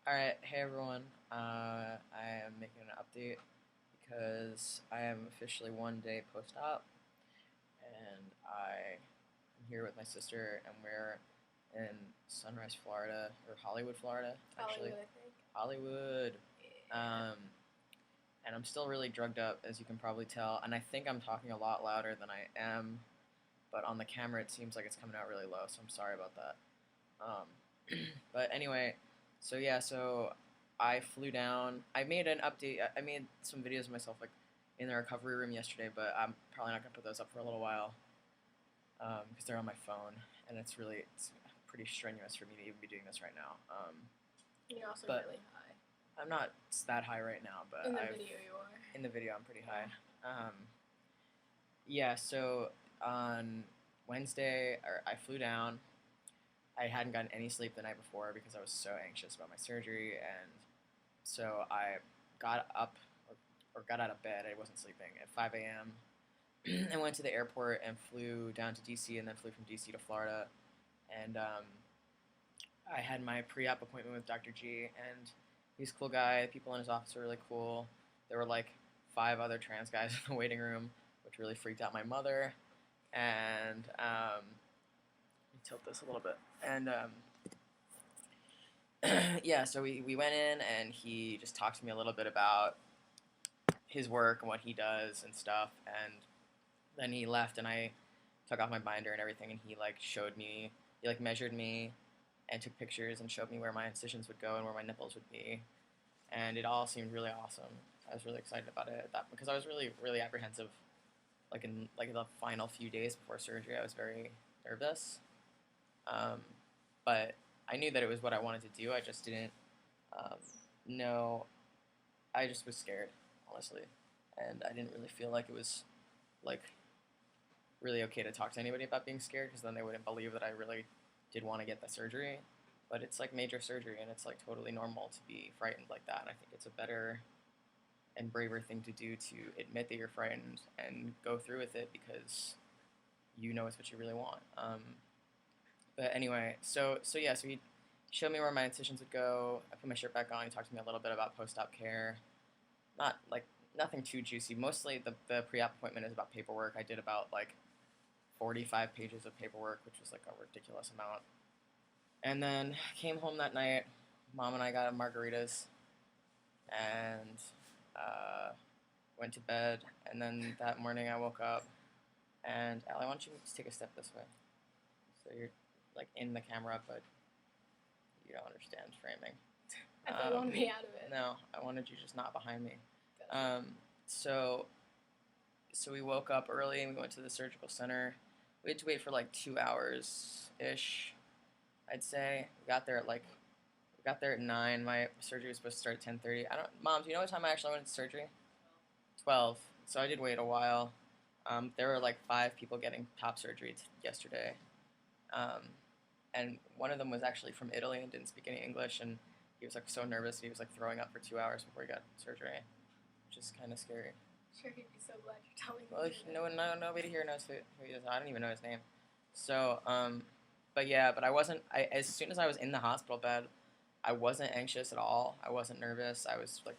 Alright, hey everyone. I am making an update because I am officially 1 day post-op, and I am here with my sister, and we're in Sunrise, Florida, or Hollywood, Florida, actually. Hollywood, I think. Hollywood. Yeah. And I'm still really drugged up, as you can probably tell, and I think I'm talking a lot louder than I am, but on the camera it seems like it's coming out really low, so I'm sorry about that. But anyway, so I flew down. I made an update. I made some videos of myself like in the recovery room yesterday, but I'm probably not gonna put those up for a little while because they're on my phone, and it's pretty strenuous for me to even be doing this right now. You're also But really high. I'm not that high right now, but In the video you are. in the video I'm pretty high. Yeah, so on Wednesday, I flew down. I hadn't gotten any sleep the night before because I was so anxious about my surgery, and so I got up or got out of bed. I wasn't sleeping at 5 a.m. and went to the airport and flew down to DC, and then flew from DC to Florida. And I had my pre-op appointment with Dr. G, and he's a cool guy. People in his office were really cool. There were like 5 other trans guys in the waiting room, which really freaked out my mother. And let me tilt this a little bit. And yeah, so we went in, and he just talked to me a little bit about his work and what he does and stuff. And then he left, and I took off my binder and everything, and he like showed me, he like measured me and took pictures and showed me where my incisions would go and where my nipples would be, and it all seemed really awesome. I was really excited about it because I was really apprehensive. Like in the final few days before surgery, I was very nervous, um, but I knew that it was what I wanted to do. I just didn't um, know. I just was scared, honestly, and I didn't really feel like it was like really okay to talk to anybody about being scared because then they wouldn't believe that I really did want to get the surgery. But it's like major surgery, and it's like totally normal to be frightened like that. And I think it's a better and braver thing to do to admit that you're frightened and go through with it because you know it's what you really want. But anyway, so he showed me where my incisions would go. I put my shirt back on. He talked to me a little bit about post-op care. Not like nothing too juicy. Mostly the pre-op appointment is about paperwork. I did about like 45 pages of paperwork, which was like a ridiculous amount. And then came home that night. Mom and I got margaritas and uh, went to bed. And then that morning I woke up, and Allie, why don't you just take a step this way? So you're like in the camera, but you don't understand framing. I thought you wanted me out of it. No, I wanted you just not behind me. Um, so so we woke up early and we went to the surgical center. We had to wait for like 2 hours ish, I'd say. We got there at 9. My surgery was supposed to start at 10:30. I don't, Mom, do you know what time I actually went to surgery? 12. So I did wait a while. There were like 5 people getting top surgery yesterday, um, and one of them was actually from Italy and didn't speak any English, and he was like so nervous he was like throwing up for 2 hours before he got surgery, which is kind of scary. Sure, he'd be so glad you're telling me. Well, nobody here knows who he is. I don't even know his name. So, but yeah, but I wasn't. As soon as I was in the hospital bed, I wasn't anxious at all. I wasn't nervous. I was like,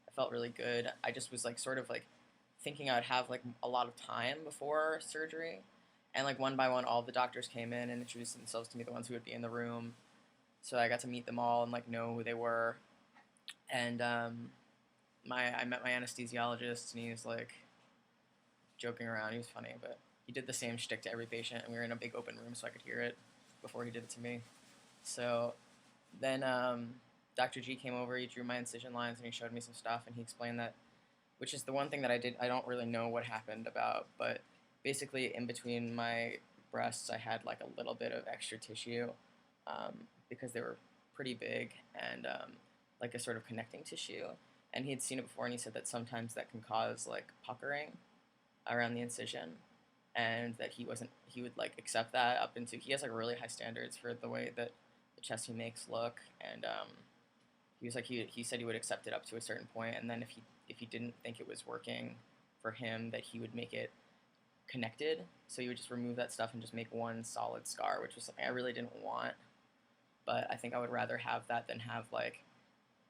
I felt really good. I just was like sort of like thinking I'd have like a lot of time before surgery, and like one by one, all the doctors came in and introduced themselves to me, the ones who would be in the room. So I got to meet them all and like know who they were, and I met my anesthesiologist, and he was like joking around. He was funny, but he did the same shtick to every patient, and we were in a big open room so I could hear it before he did it to me. So then Dr. G came over, he drew my incision lines, and he showed me some stuff, and he explained that, which is the one thing that I don't really know what happened about, but basically in between my breasts, I had like a little bit of extra tissue because they were pretty big and like a sort of connecting tissue. And he had seen it before, and he said that sometimes that can cause like puckering around the incision, and that he would like accept that up into, he has like really high standards for the way that the chest he makes look, and he was like he said he would accept it up to a certain point, and then if he didn't think it was working for him, that he would make it connected, so he would just remove that stuff and just make one solid scar, which was something I really didn't want, but I think I would rather have that than have like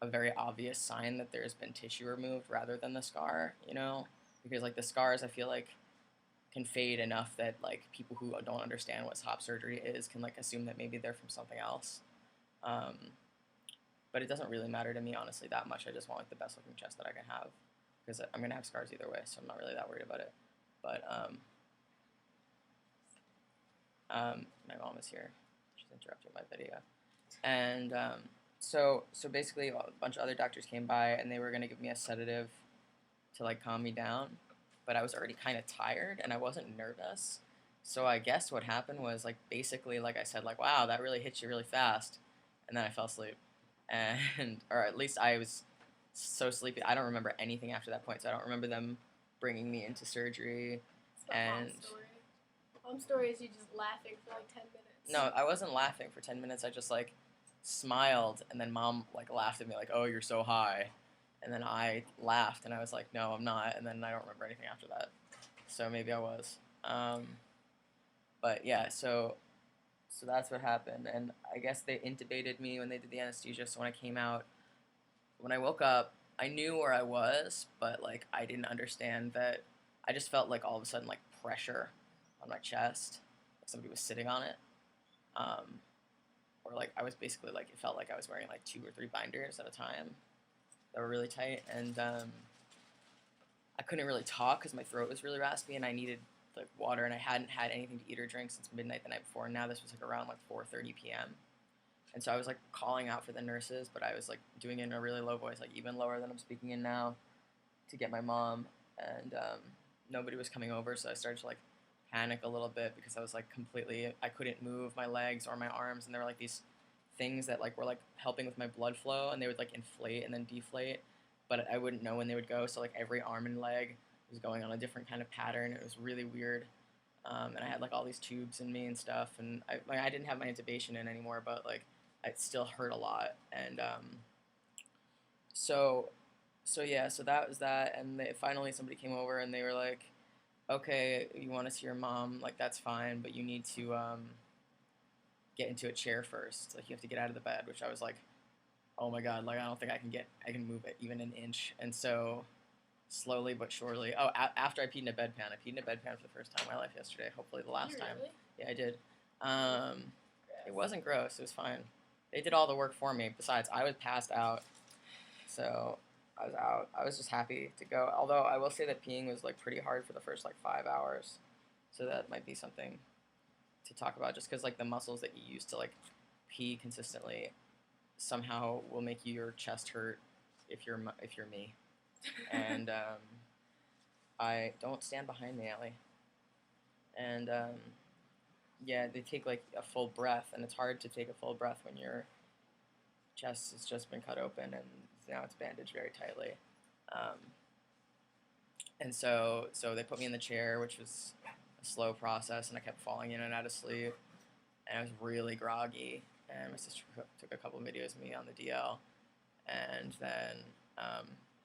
a very obvious sign that there's been tissue removed rather than the scar, because like the scars I feel like can fade enough that like people who don't understand what top surgery is can like assume that maybe they're from something else. Um, but it doesn't really matter to me honestly that much. I just want like the best looking chest that I can have because I'm gonna have scars either way, so I'm not really that worried about it. But my mom is here. She's interrupting my video, and so basically a bunch of other doctors came by and they were gonna give me a sedative to like calm me down, but I was already kind of tired and I wasn't nervous. So I guess what happened was like basically like I said like wow that really hit you really fast, and then I fell asleep, and or at least I was so sleepy I don't remember anything after that point. So I don't remember them bringing me into surgery. It's the And mom story. Mom story is you just laughing for like 10 minutes. no, I wasn't laughing for 10 minutes. I just like smiled, and then mom like laughed at me like, "Oh, you're so high." And then I laughed and I was like, "No, I'm not." And then I don't remember anything after that. So maybe I was. But yeah, so that's what happened. And I guess they intubated me when they did the anesthesia. So when I came out, when I woke up, I knew where I was, but like I didn't understand that. I just felt like all of a sudden like pressure on my chest, like somebody was sitting on it. Um, or like I was basically like it felt like I was wearing like 2 or 3 binders at a time that were really tight, and I couldn't really talk because my throat was really raspy and I needed like water, and I hadn't had anything to eat or drink since midnight the night before, and now this was like around like 4:30 p.m. And so I was like calling out for the nurses, but I was like doing it in a really low voice, like even lower than I'm speaking in now, to get my mom, and nobody was coming over, so I started to like panic a little bit because I was like I couldn't move my legs or my arms, and there were like these things that like were like helping with my blood flow, and they would like inflate and then deflate, but I wouldn't know when they would go, so like every arm and leg was going on a different kind of pattern. It was really weird. And I had like all these tubes in me and stuff, and I didn't have my intubation in anymore, but like it still hurt a lot, and so yeah, so that was that, and finally somebody came over and they were like, okay, you want to see your mom, like that's fine, but you need to get into a chair first, like you have to get out of the bed, which I was like, oh my god, like I don't think I can move it even an inch, and so slowly but surely. Oh, after I peed in a bedpan. I peed in a bedpan for the first time in my life yesterday. Hopefully the last time. Really? Yeah, I did. It wasn't gross. It was fine. They did all the work for me. Besides, I was passed out, so I was out. I was just happy to go. Although I will say that peeing was like pretty hard for the first like 5 hours, so that might be something to talk about. Just because like the muscles that you use to like pee consistently somehow will make your chest hurt if you're me. And I don't stand behind me, Allie. And yeah, they take like a full breath, and it's hard to take a full breath when your chest has just been cut open and now it's bandaged very tightly. And so they put me in the chair, which was a slow process, and I kept falling in and out of sleep, and I was really groggy. And my sister took a couple of videos of me on the DL, and then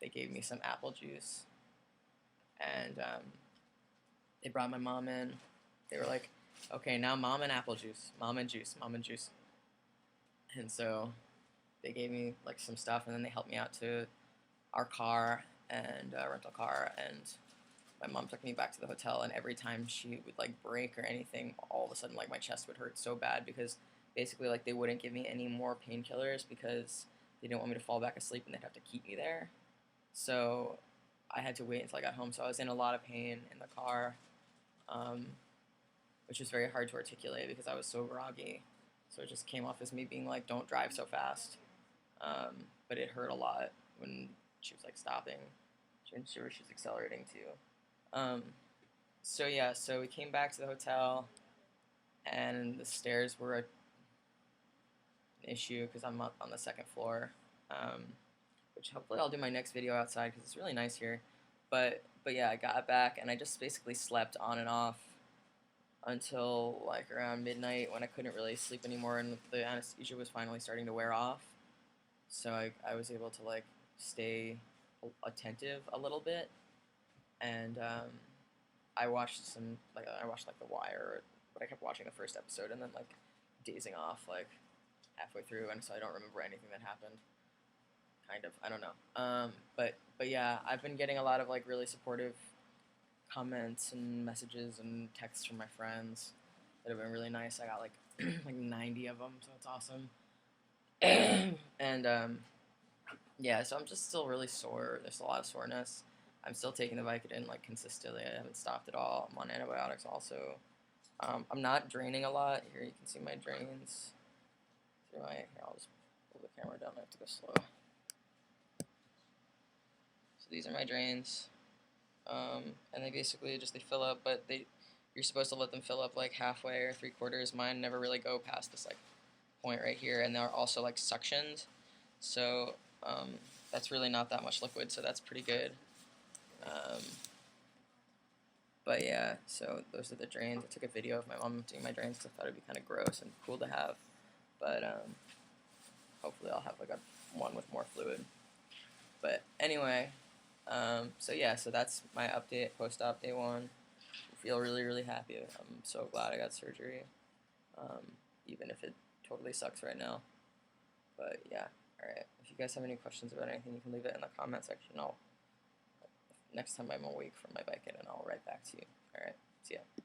they gave me some apple juice, and they brought my mom in. They were like, okay, now mom and apple juice, mom and juice, mom and juice. And so they gave me like some stuff, and then they helped me out to our car and rental car, and my mom took me back to the hotel, and every time she would like break or anything, all of a sudden like my chest would hurt so bad because basically like they wouldn't give me any more painkillers because they didn't want me to fall back asleep and they'd have to keep me there. So I had to wait until I got home. So I was in a lot of pain in the car, which was very hard to articulate because I was so groggy. So it just came off as me being like, don't drive so fast. But it hurt a lot when she was like stopping. She was accelerating too. So yeah, so we came back to the hotel, and the stairs were an issue because I'm up on the second floor. Which hopefully I'll do my next video outside because it's really nice here. But yeah, I got back and I just basically slept on and off until like around midnight when I couldn't really sleep anymore and the anesthesia was finally starting to wear off. So I was able to like stay attentive a little bit, and I watched The Wire, but I kept watching the first episode and then like dazing off like halfway through, and so I don't remember anything that happened. kind of. I don't know. But yeah, I've been getting a lot of like really supportive comments and messages and texts from my friends that have been really nice. I got like like 90 of them, so it's awesome. And yeah, so I'm just still really sore. There's a lot of soreness. I'm still taking the Vicodin like consistently. I haven't stopped at all. I'm on antibiotics also. I'm not draining a lot. Here you can see my drains through my. Here, I'll just pull the camera down. I have to go slow. So these are my drains, and they basically just they fill up, but you're supposed to let them fill up like halfway or 3/4. Mine never really go past this like point right here, and they're also like suctioned, so that's really not that much liquid, so that's pretty good. Um, but yeah, so those are the drains. I took a video of my mom emptying my drains because I thought it'd be kind of gross and cool to have, but hopefully I'll have like a one with more fluid. But anyway, so yeah, so that's my update, post-op day one. I feel really, really happy. I'm so glad I got surgery, even if it totally sucks right now. But yeah, alright. If you guys have any questions about anything, you can leave it in the comment section. Next time I'm awake from my bike in, and I'll write back to you. Alright, see ya.